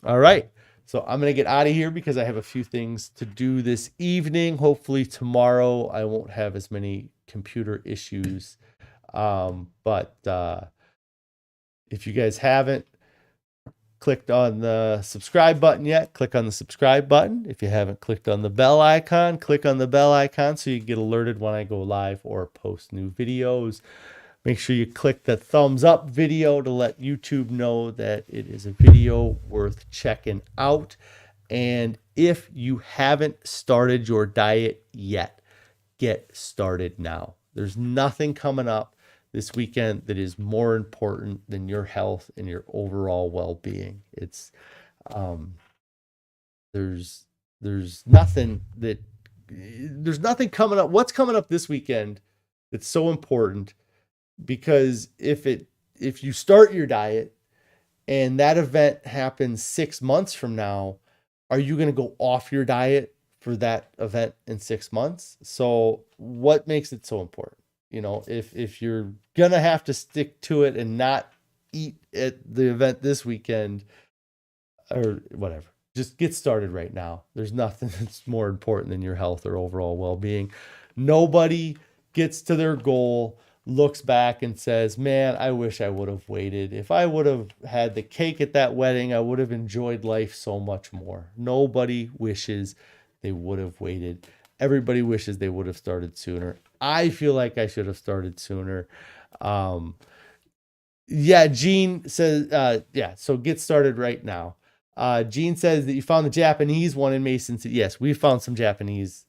right. So I'm going to get out of here because I have a few things to do this evening. Hopefully tomorrow I won't have as many computer issues. But if you guys haven't clicked on the subscribe button yet, click on the subscribe button. If you haven't clicked on the bell icon, click on the bell icon so you get alerted when I go live or post new videos. Make sure you click the thumbs up video to let YouTube know that it is a video worth checking out. And if you haven't started your diet yet, get started now. There's nothing coming up this weekend that is more important than your health and your overall well-being. It's there's nothing coming up. What's coming up this weekend that's so important? Because if you start your diet and that event happens 6 months from now, are you going to go off your diet for that event in 6 months? So what makes it so important? If you're going to have to stick to it and not eat at the event this weekend or whatever, just get started right now. There's nothing that's more important than your health or overall well-being. Nobody gets to their goal, looks back and says, man, I wish I would have waited. If I would have had the cake at that wedding, I would have enjoyed life so much more. Nobody wishes they would have waited. Everybody wishes they would have started sooner. I feel like I should have started sooner. Gene says, so get started right now. Gene says that you found the Japanese one in Mason City. Yes, we found some Japanese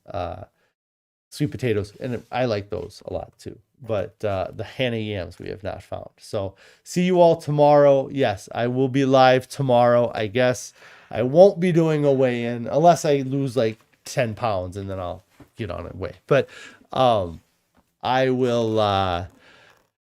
sweet potatoes, and I like those a lot too. But the Hannah yams we have not found. So see you all tomorrow. Yes, I will be live tomorrow. I guess I won't be doing a weigh-in unless I lose like 10 pounds, and then I'll get on it weigh. But I will